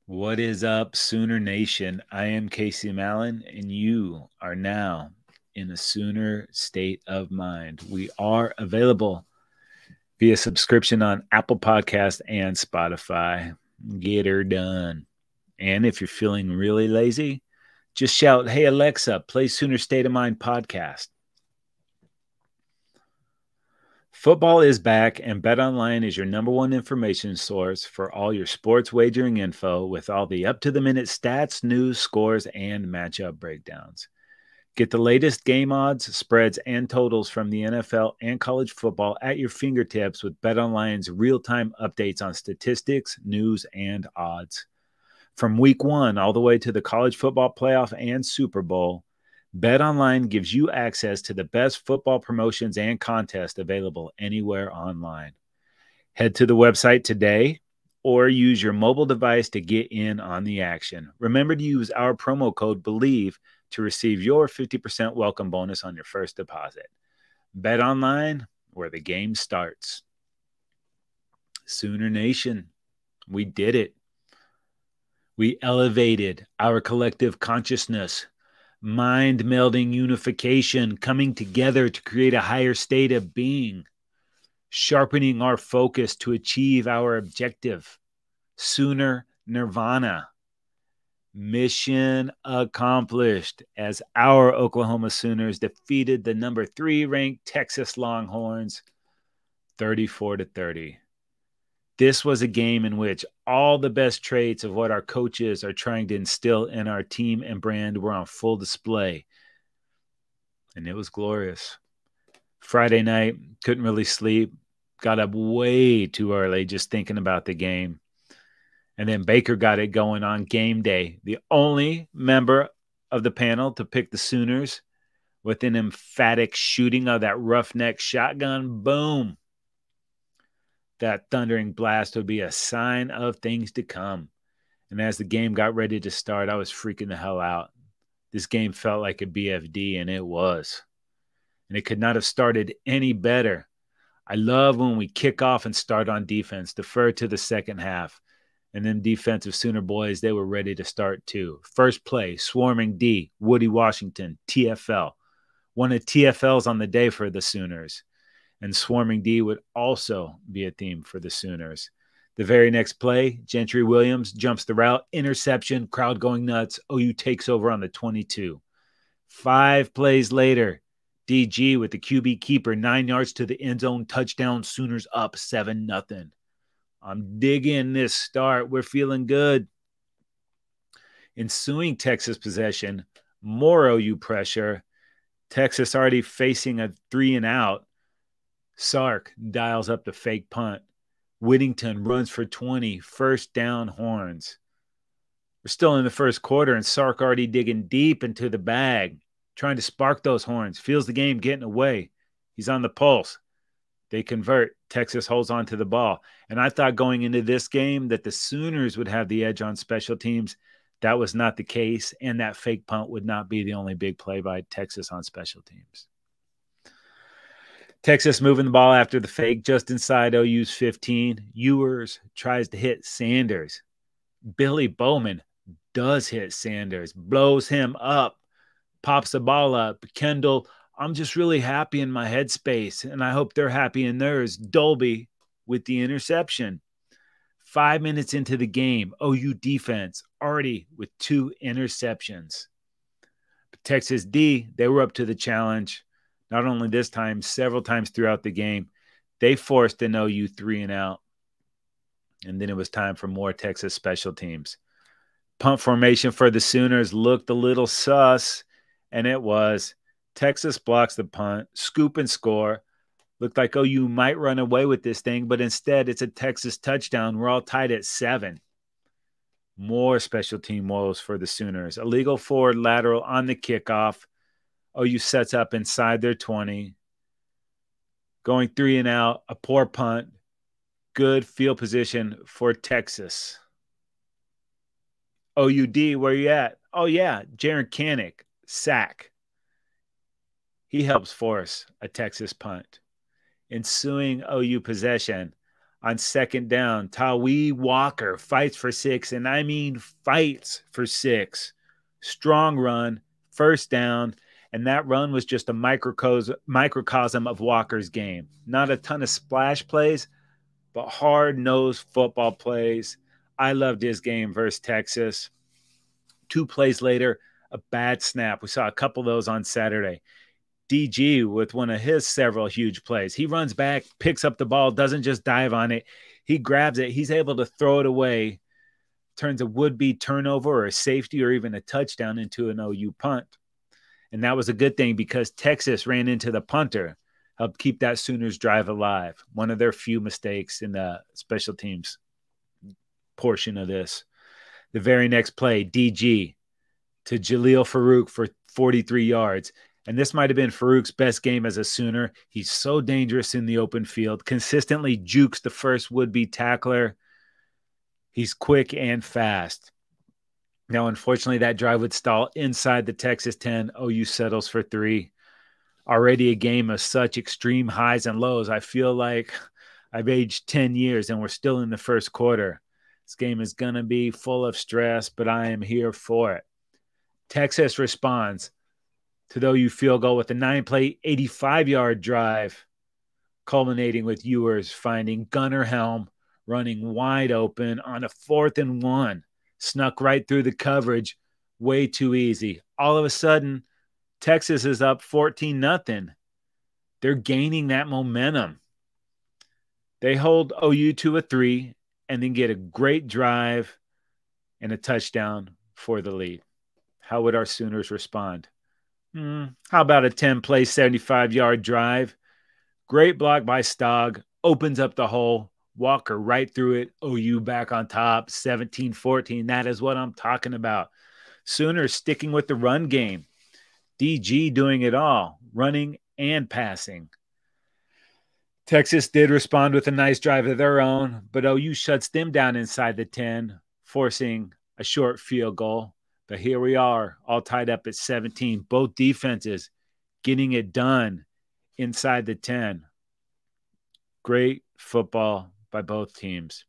What is up, Sooner Nation? I am Casey Mallon, and you are now in a Sooner state of mind. We are available via subscription on Apple Podcast and Spotify. Get her done. And if you're feeling really lazy, just shout, "Hey Alexa, play Sooner State of Mind podcast." Football is back, and BetOnline is your number one information source for all your sports wagering info with all the up-to-the-minute stats, news, scores, and matchup breakdowns. Get the latest game odds, spreads, and totals from the NFL and college football at your fingertips with BetOnline's real-time updates on statistics, news, and odds. From week 1 all the way to the college football playoff and Super Bowl, BetOnline gives you access to the best football promotions and contests available anywhere online. Head to the website today or use your mobile device to get in on the action. Remember to use our promo code BELIEVE to receive your 50% welcome bonus on your first deposit. BetOnline, where the game starts. Sooner Nation, we did it. We elevated our collective consciousness. Mind melding unification, coming together to create a higher state of being, sharpening our focus to achieve our objective. Sooner Nirvana. Mission accomplished as our Oklahoma Sooners defeated the number 3 ranked Texas Longhorns 34-30. This was a game in which all the best traits of what our coaches are trying to instill in our team and brand were on full display. And it was glorious. Friday night, couldn't really sleep. Got up way too early just thinking about the game. And then Baker got it going on game day. The only member of the panel to pick the Sooners with an emphatic shooting of that roughneck shotgun. Boom. That thundering blast would be a sign of things to come. And as the game got ready to start, I was freaking the hell out. This game felt like a BFD, and it was. And it could not have started any better. I love when we kick off and start on defense, defer to the second half. And then defensive Sooner boys, they were ready to start too. First play, swarming D, Woody Washington, TFL. One of TFLs on the day for the Sooners. And swarming D would also be a theme for the Sooners. The very next play, Gentry Williams jumps the route, interception, crowd going nuts. OU takes over on the 22. 5 plays later, DG with the QB keeper, 9 yards to the end zone, touchdown, Sooners up 7-0. I'm digging this start. We're feeling good. Ensuing Texas possession, more OU pressure. Texas already facing a 3-and-out. Sark dials up the fake punt. Whittington runs for 20. First down, Horns. We're still in the first quarter, and Sark already digging deep into the bag, trying to spark those Horns. Feels the game getting away. He's on the pulse. They convert. Texas holds on to the ball. And I thought going into this game that the Sooners would have the edge on special teams. That was not the case, and that fake punt would not be the only big play by Texas on special teams. Texas moving the ball after the fake just inside OU's 15. Ewers tries to hit Sanders. Billy Bowman does hit Sanders, blows him up, pops the ball up. Kendall, I'm just really happy in my headspace, and I hope they're happy in theirs. Dolby with the interception. 5 minutes into the game, OU defense already with 2 interceptions. But Texas D, they were up to the challenge. Not only this time, several times throughout the game, they forced an OU 3-and-out. And then it was time for more Texas special teams. Punt formation for the Sooners looked a little sus, and it was. Texas blocks the punt, scoop and score. Looked like OU might run away with this thing, but instead it's a Texas touchdown. We're all tied at 7. More special team woes for the Sooners. Illegal forward lateral on the kickoff. OU sets up inside their 20. Going 3-and-out, a poor punt. Good field position for Texas. OUD, where you at? Oh, yeah, Jaron Kanik, sack. He helps force a Texas punt. Ensuing OU possession, on second down. Tawee Walker fights for 6, and I mean fights for 6. Strong run, first down, and that run was just a microcosm of Walker's game. Not a ton of splash plays, but hard-nosed football plays. I loved his game versus Texas. 2 plays later, a bad snap. We saw a couple of those on Saturday. DG with one of his several huge plays. He runs back, picks up the ball, doesn't just dive on it. He grabs it. He's able to throw it away, turns a would-be turnover or a safety or even a touchdown into an OU punt. And that was a good thing because Texas ran into the punter, helped keep that Sooners drive alive. One of their few mistakes in the special teams portion of this. The very next play, DG to Jaleel Farouk for 43 yards. And this might have been Farouk's best game as a Sooner. He's so dangerous in the open field, consistently jukes the first would-be tackler. He's quick and fast. Now, unfortunately, that drive would stall inside the Texas 10. OU settles for 3. Already a game of such extreme highs and lows. I feel like I've aged 10 years and we're still in the first quarter. This game is going to be full of stress, but I am here for it. Texas responds to the OU field goal with a 9-play, 85-yard drive, culminating with Ewers finding Gunnar Helm running wide open on a 4th and 1. Snuck right through the coverage. Way too easy. All of a sudden, Texas is up 14-0. They're gaining that momentum. They hold OU to a 3 and then get a great drive and a touchdown for the lead. How would our Sooners respond? How about a 10-play, 75-yard drive? Great block by Stogg. Opens up the hole. Walker right through it. OU back on top. 17-14. That is what I'm talking about. Sooners sticking with the run game. DG doing it all. Running and passing. Texas did respond with a nice drive of their own, but OU shuts them down inside the 10, forcing a short field goal. But here we are, all tied up at 17. Both defenses getting it done inside the 10. Great football by both teams.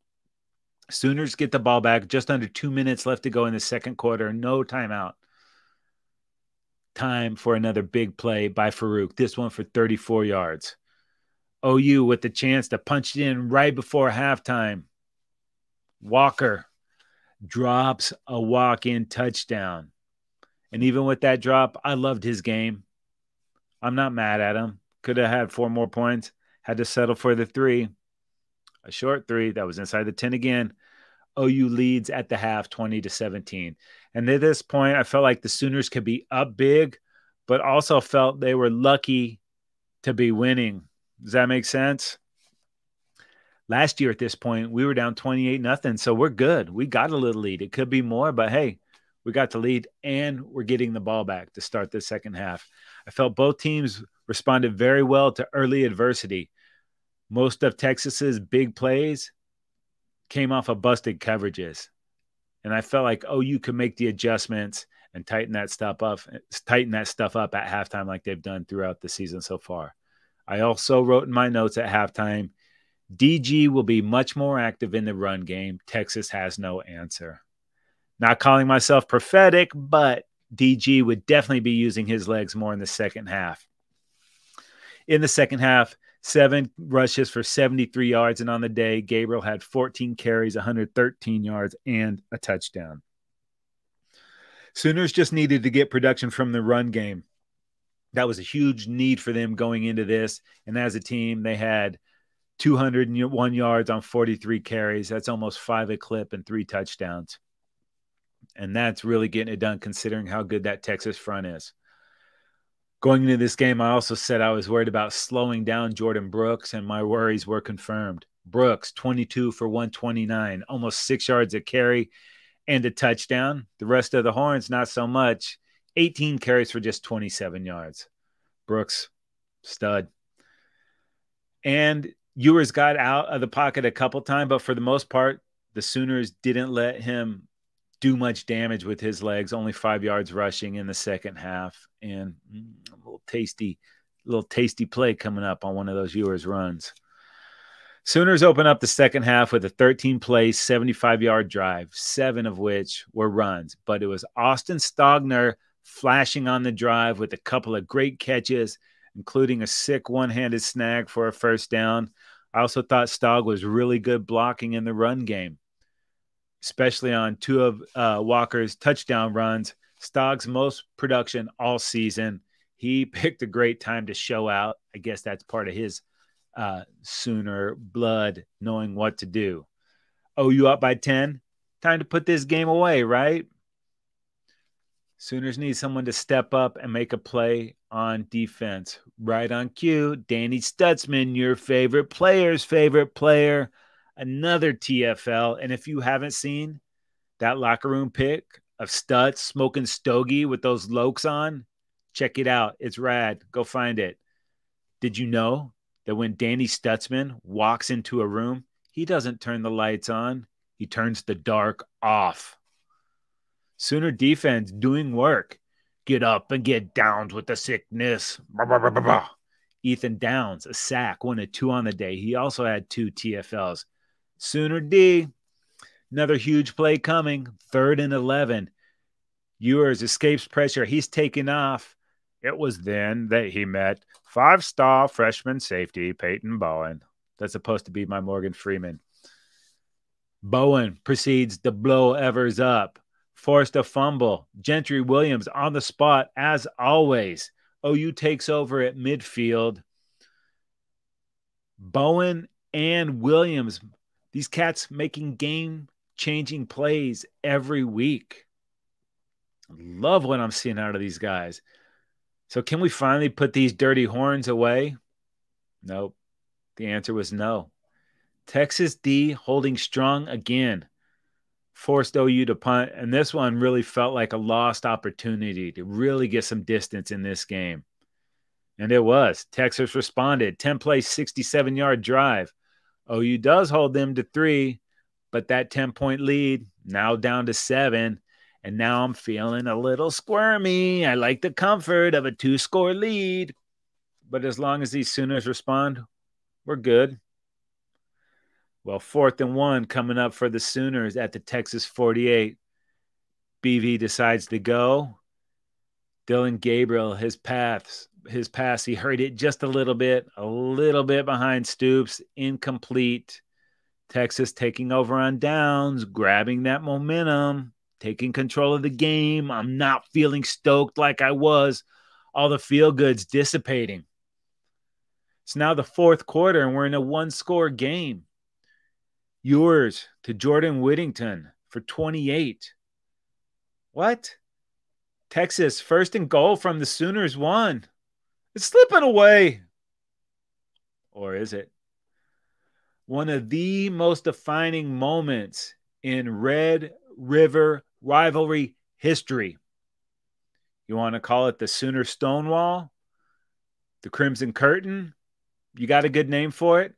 Sooners get the ball back. Just under 2 minutes left to go in the second quarter. No timeout. Time for another big play by Farouk. This one for 34 yards. OU with the chance to punch it in right before halftime. Walker drops a walk-in touchdown. And even with that drop, I loved his game. I'm not mad at him. Could have had 4 more points. Had to settle for the 3. A short 3 that was inside the 10 again. OU leads at the half 20-17. And at this point, I felt like the Sooners could be up big, but also felt they were lucky to be winning. Does that make sense? Last year at this point, we were down 28-0, so we're good. We got a little lead. It could be more, but hey, we got the lead, and we're getting the ball back to start the second half. I felt both teams responded very well to early adversity. Most of Texas's big plays came off of busted coverages, and I felt like OU could make the adjustments and tighten that stuff up at halftime like they've done throughout the season so far. I also wrote in my notes at halftime, DG will be much more active in the run game. Texas has no answer. Not calling myself prophetic, but DG would definitely be using his legs more in the second half. In the second half, 7 rushes for 73 yards, and on the day, Gabriel had 14 carries, 113 yards, and a touchdown. Sooners just needed to get production from the run game. That was a huge need for them going into this, and as a team, they had 201 yards on 43 carries. That's almost 5 a clip and 3 touchdowns. And that's really getting it done considering how good that Texas front is. Going into this game, I also said I was worried about slowing down Jordan Brooks, and my worries were confirmed. Brooks, 22 for 129, almost 6 yards a carry and a touchdown. The rest of the Horns, not so much. 18 carries for just 27 yards. Brooks, stud. And Ewers got out of the pocket a couple times, but for the most part, the Sooners didn't let him do much damage with his legs, only 5 yards rushing in the second half. And a little tasty play coming up on one of those Ewers runs. Sooners open up the second half with a 13-play, 75-yard drive, 7 of which were runs. But it was Austin Stogner flashing on the drive with a couple of great catches, including a sick one-handed snag for a first down. I also thought Stog was really good blocking in the run game, especially on 2 of Walker's touchdown runs. Stog's most production all season. He picked a great time to show out. I guess that's part of his Sooner blood, knowing what to do. Oh, you up by 10? Time to put this game away, right? Sooners need someone to step up and make a play on defense. Right on cue, Danny Stutzman, your favorite player's favorite player, another TFL. And if you haven't seen that locker room pic of Stutz smoking stogie with those lokes on, check it out. It's rad. Go find it. Did you know that when Danny Stutzman walks into a room, he doesn't turn the lights on. He turns the dark off. Sooner defense doing work. Get up and get down with the sickness. Bah, bah, bah, bah, bah. Ethan Downs, a sack, 1 of 2 on the day. He also had 2 TFLs. Sooner D, another huge play coming. 3rd and 11. Ewers escapes pressure. He's taken off. It was then that he met 5-star freshman safety Peyton Bowen. That's supposed to be my Morgan Freeman. Bowen proceeds to blow Evers up. Forced a fumble. Gentry Williams on the spot as always. OU takes over at midfield. Bowen and Williams, these cats making game-changing plays every week. Love what I'm seeing out of these guys. So can we finally put these dirty horns away? Nope. The answer was no. Texas D holding strong again. Forced OU to punt, and this one really felt like a lost opportunity to really get some distance in this game. And it was. Texas responded. 10-play, 67-yard drive. OU does hold them to 3, but that 10-point lead now down to 7, and now I'm feeling a little squirmy. I like the comfort of a 2-score lead, but as long as these Sooners respond, we're good. Well, 4th and 1 coming up for the Sooners at the Texas 48. BV decides to go. Dillon Gabriel, his pass, he hurt it just a little bit behind Stoops, incomplete. Texas taking over on downs, grabbing that momentum, taking control of the game. I'm not feeling stoked like I was. All the feel-good's dissipating. It's now the 4th quarter, and we're in a 1-score game. Ewers to Jordan Whittington for 28. What? Texas, 1st and goal from the Sooners 1. It's slipping away. Or is it? One of the most defining moments in Red River Rivalry history. You want to call it the Sooner Stonewall? The Crimson Curtain? You got a good name for it?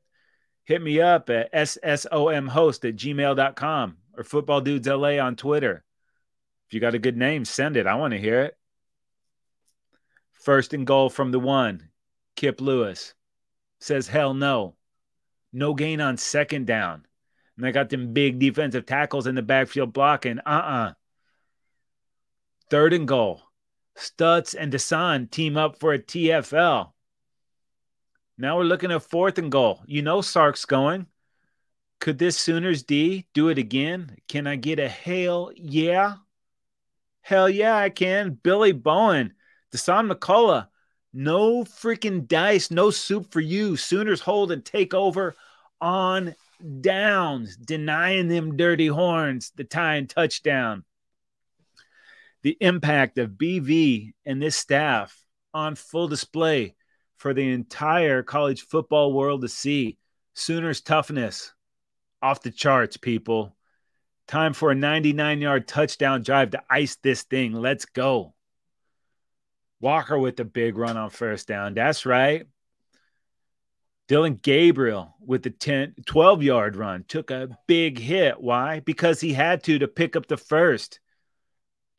Hit me up at ssomhost@gmail.com or FootballDudesLA on Twitter. If you got a good name, send it. I want to hear it. 1st and goal from the 1. Kip Lewis says, hell no. No gain on 2nd down. And I got them big defensive tackles in the backfield blocking. 3rd and goal. Stutz and Desan team up for a TFL. Now we're looking at 4th and goal. You know Sark's going. Could this Sooners D do it again? Can I get a hell yeah? Hell yeah, I can. Billy Bowen, Desan McCullough. No freaking dice, no soup for you. Sooners hold and take over on downs, denying them dirty horns the tying touchdown. The impact of BV and this staff on full display for the entire college football world to see. Sooners toughness off the charts, people. Time for a 99-yard touchdown drive to ice this thing. Let's go. Walker with the big run on 1st down. That's right. Dillon Gabriel with the 12-yard run. Took a big hit. Why? Because he had to pick up the 1st.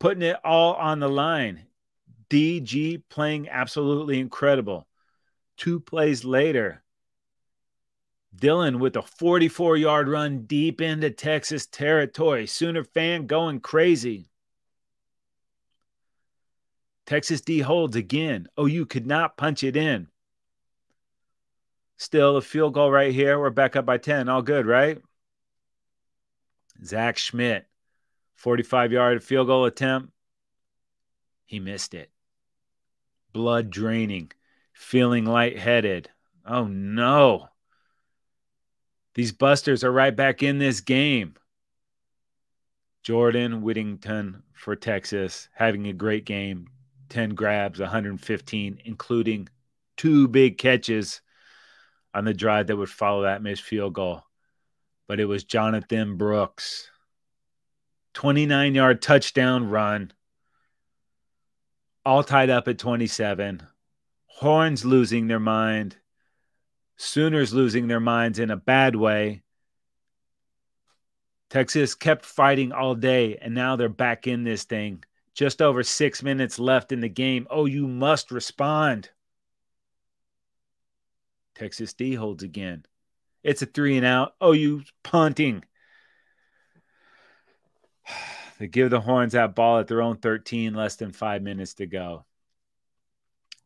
Putting it all on the line. DG playing absolutely incredible. 2 plays later, Dillon with a 44-yard run deep into Texas territory. Sooner fan going crazy. Texas D holds again. OU could not punch it in. Still a field goal right here. We're back up by 10. All good, right? Zach Schmidt, 45-yard field goal attempt. He missed it. Blood draining. Feeling lightheaded. Oh, no. These busters are right back in this game. Jordan Whittington for Texas, having a great game. 10 grabs, 115, including 2 big catches on the drive that would follow that missed field goal. But it was Jonathan Brooks. 29-yard touchdown run. All tied up at 27. Horns losing their mind. Sooners losing their minds in a bad way. Texas kept fighting all day, and now they're back in this thing. Just over 6 minutes left in the game. OU must respond. Texas D holds again. It's a 3-and-out. OU punting. They give the Horns that ball at their own 13, less than 5 minutes to go.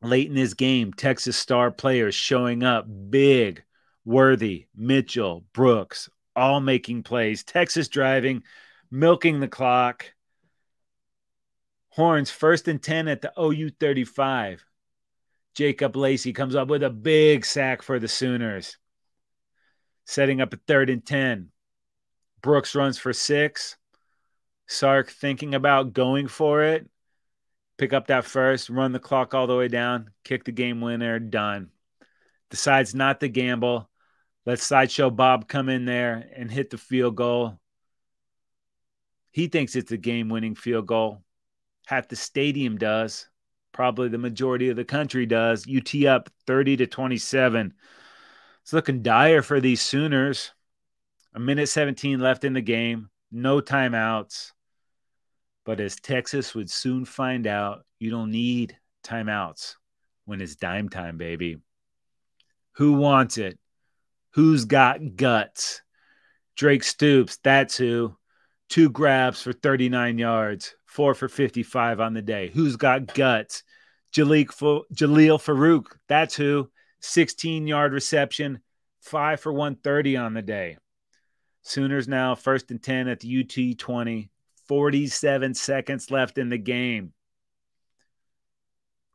Late in this game, Texas star players showing up big. Worthy, Mitchell, Brooks, all making plays. Texas driving, milking the clock. Horns 1st and 10 at the OU 35. Jacob Lacey comes up with a big sack for the Sooners. Setting up a 3rd and 10. Brooks runs for 6. Sark thinking about going for it. Pick up that first, run the clock all the way down, kick the game winner, done. Decides not to gamble. Let Sideshow Bob come in there and hit the field goal. He thinks it's a game-winning field goal. Half the stadium does. Probably the majority of the country does. UT up 30-27. It's looking dire for these Sooners. 1:17 left in the game. No timeouts. But as Texas would soon find out, you don't need timeouts when it's dime time, baby. Who wants it? Who's got guts? Drake Stoops, that's who. 2 grabs for 39 yards, 4 for 55 on the day. Who's got guts? Jaleel Farouk, that's who. 16-yard reception, 5 for 130 on the day. Sooners now 1st and 10 at the UT 20. 47 seconds left in the game.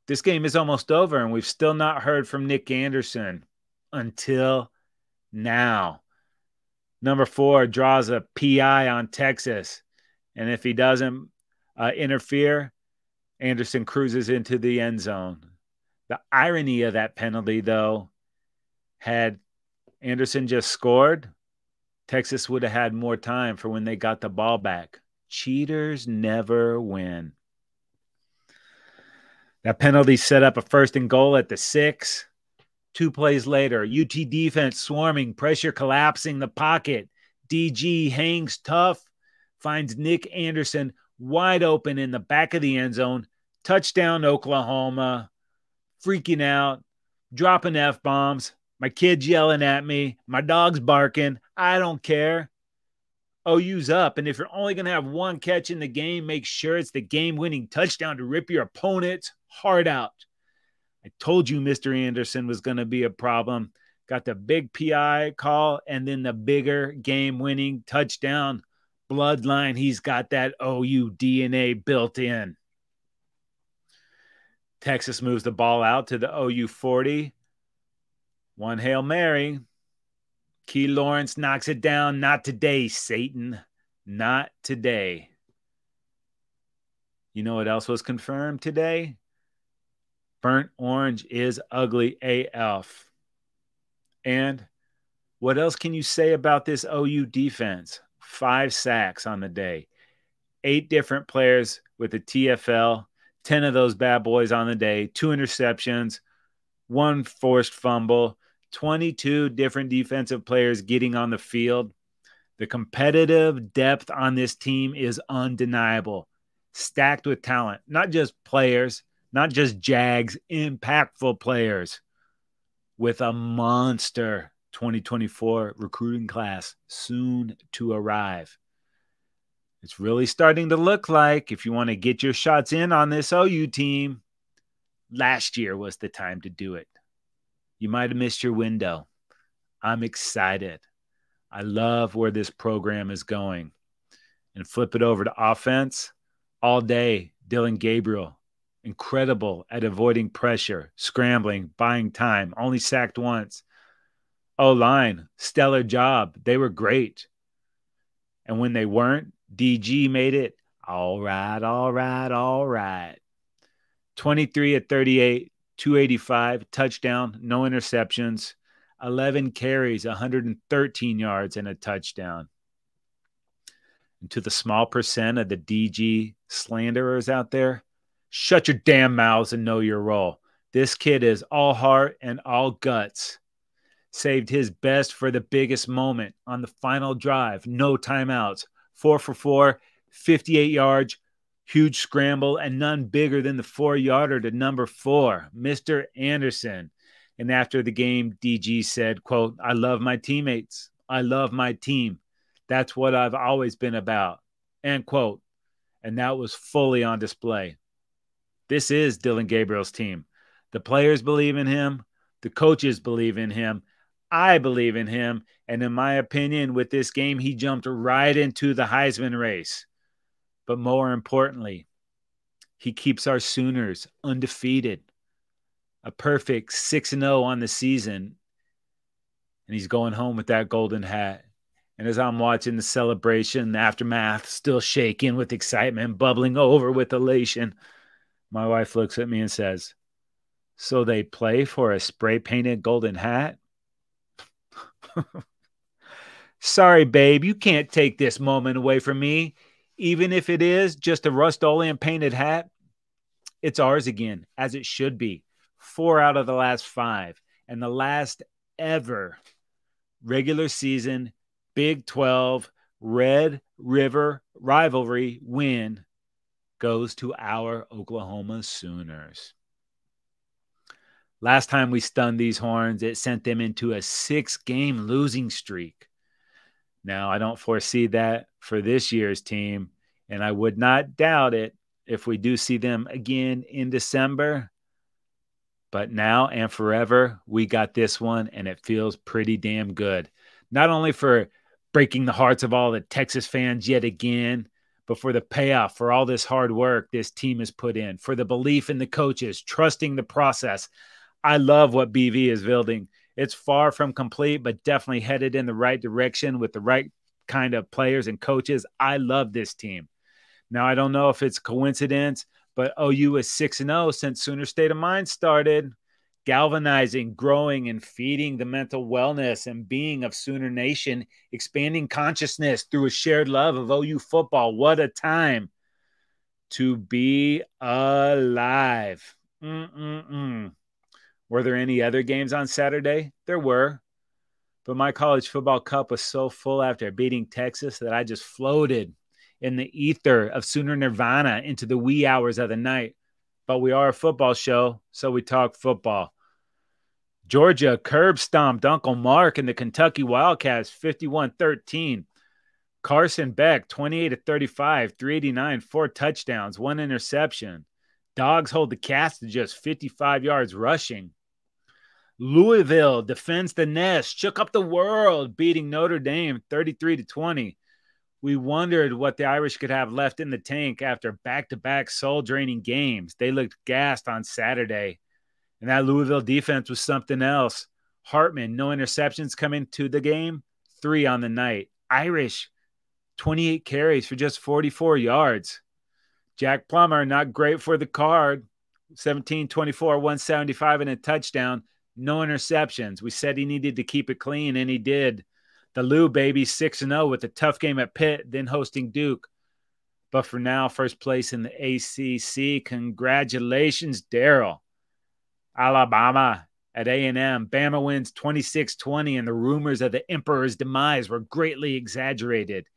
This game is almost over, and we've still not heard from Nick Anderson until now. Number 4 draws a PI on Texas, and if he doesn't interfere, Anderson cruises into the end zone. The irony of that penalty, though, had Anderson just scored, Texas would have had more time for when they got the ball back. Cheaters never win. That penalty set up a 1st and goal at the 6. 2 plays later, UT defense swarming, pressure collapsing the pocket. DG hangs tough, finds Nick Anderson wide open in the back of the end zone. Touchdown, Oklahoma. Freaking out, dropping F-bombs. My kid's yelling at me. My dog's barking. I don't care. OU's up, and if you're only going to have 1 catch in the game, make sure it's the game-winning touchdown to rip your opponent's heart out. I told you Mr. Anderson was going to be a problem. Got the big PI call and then the bigger game-winning touchdown. Bloodline, he's got that OU DNA built in. Texas moves the ball out to the OU 40. 1 Hail Mary. Key Lawrence knocks it down. Not today, Satan. Not today. You know what else was confirmed today? Burnt orange is ugly AF. And what else can you say about this OU defense? 5 sacks on the day. 8 different players with a TFL. 10 of those bad boys on the day. 2 interceptions. 1 forced fumble. 22 different defensive players getting on the field. The competitive depth on this team is undeniable. Stacked with talent. Not just players, not just Jags, impactful players with a monster 2024 recruiting class soon to arrive. It's really starting to look like if you want to get your shots in on this OU team, last year was the time to do it. You might have missed your window. I'm excited. I love where this program is going. And flip it over to offense. All day, Dillon Gabriel, incredible at avoiding pressure, scrambling, buying time, only sacked once. O-line, stellar job. They were great. And when they weren't, DG made it all right, all right, all right. 23 of 38, 285, touchdown, no interceptions, 11 carries, 113 yards, and a touchdown. And to the small percent of the DG slanderers out there, shut your damn mouths and know your role. This kid is all heart and all guts. Saved his best for the biggest moment on the final drive. No timeouts. 4 for 4, 58 yards, huge scramble, and none bigger than the 4-yarder to number 4, Mr. Anderson. And after the game, DG said, quote, "I love my teammates. I love my team. That's what I've always been about," end quote. And that was fully on display. This is Dillon Gabriel's team. The players believe in him. The coaches believe in him. I believe in him. And in my opinion, with this game, he jumped right into the Heisman race. But more importantly, he keeps our Sooners undefeated. A perfect 6-0 on the season. And he's going home with that golden hat. And as I'm watching the celebration, the aftermath, still shaking with excitement, bubbling over with elation, my wife looks at me and says, "So they play for a spray-painted golden hat?" Sorry, babe, you can't take this moment away from me. Even if it is just a Rust-Oleum painted hat, it's ours again, as it should be. 4 out of the last 5. And the last ever regular season Big 12 Red River Rivalry win goes to our Oklahoma Sooners. Last time we stunned these Horns, it sent them into a 6-game losing streak. Now, I don't foresee that for this year's team, and I would not doubt it if we do see them again in December. But now and forever, we got this one, and it feels pretty damn good. Not only for breaking the hearts of all the Texas fans yet again, but for the payoff for all this hard work this team has put in, for the belief in the coaches, trusting the process. I love what BV is building. It's far from complete, but definitely headed in the right direction with the right kind of players and coaches. I love this team. Now, I don't know if it's coincidence, but OU is 6-0 since Sooner State of Mind started. Galvanizing, growing, and feeding the mental wellness and being of Sooner Nation, expanding consciousness through a shared love of OU football. What a time to be alive. Were there any other games on Saturday? There were. But my college football cup was so full after beating Texas that I just floated in the ether of Sooner Nirvana into the wee hours of the night. But we are a football show, so we talk football. Georgia curb stomped Uncle Mark and the Kentucky Wildcats 51-13. Carson Beck, 28 of 35, 389, 4 touchdowns, 1 interception. Dogs hold the Cats to just 55 yards rushing. Louisville defends the nest, shook up the world, beating Notre Dame 33-20. We wondered what the Irish could have left in the tank after back-to-back soul-draining games. They looked gassed on Saturday. And that Louisville defense was something else. Hartman, no interceptions coming to the game, 3 on the night. Irish, 28 carries for just 44 yards. Jack Plummer, not great for the card. 17-24, 175 and a touchdown. No interceptions. We said he needed to keep it clean, and he did. The Lou baby 6-0 with a tough game at Pitt, then hosting Duke. But for now, first place in the ACC. Congratulations, Daryl. Alabama at A&M. Bama wins 26-20, and the rumors of the Emperor's demise were greatly exaggerated.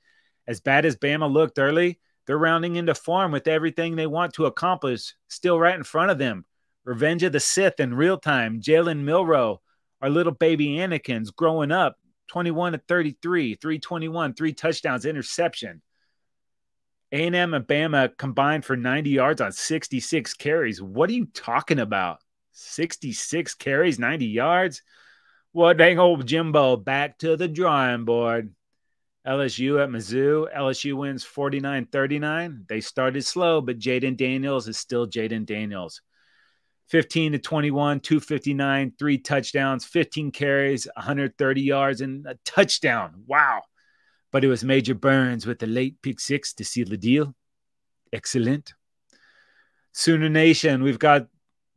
As bad as Bama looked early, they're rounding into form with everything they want to accomplish still right in front of them. Revenge of the Sith in real time. Jalen Milroe Our little baby Anakin's growing up, 21 to 33, 321, 3 touchdowns, interception. A&M and Bama combined for 90 yards on 66 carries. What are you talking about? 66 carries, 90 yards? Well, dang old Jimbo, back to the drawing board. LSU at Mizzou. LSU wins 49-39. They started slow, but Jaden Daniels is still Jaden Daniels. 15 to 21, 259, 3 touchdowns, 15 carries, 130 yards, and a touchdown. Wow. But it was Major Burns with the late pick 6 to seal the deal. Excellent. Sooner Nation, we've got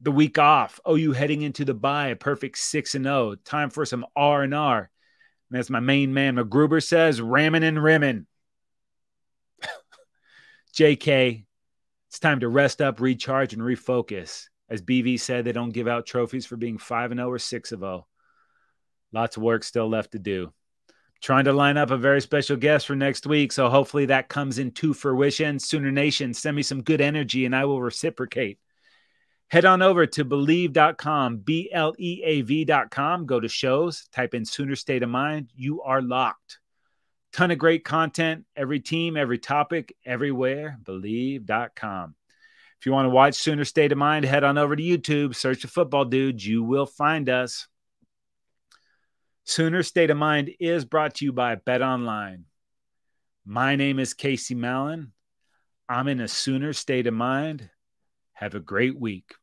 the week off. OU heading into the bye, a perfect 6-0. Time for some R&R. And as my main man, McGruber says, ramming and rimming. JK, it's time to rest up, recharge, and refocus. As BV said, they don't give out trophies for being 5-0 or 6-0. Lots of work still left to do. Trying to line up a very special guest for next week, so hopefully that comes into fruition. Sooner Nation, send me some good energy and I will reciprocate. Head on over to believe.com, BLEAV.com. Go to shows, type in Sooner State of Mind. You are locked. Ton of great content, every team, every topic, everywhere. Believe.com. If you want to watch Sooner State of Mind, head on over to YouTube, search the Football Dudes. You will find us. Sooner State of Mind is brought to you by Bet Online. My name is Casey Mallon. I'm in a Sooner State of Mind. Have a great week.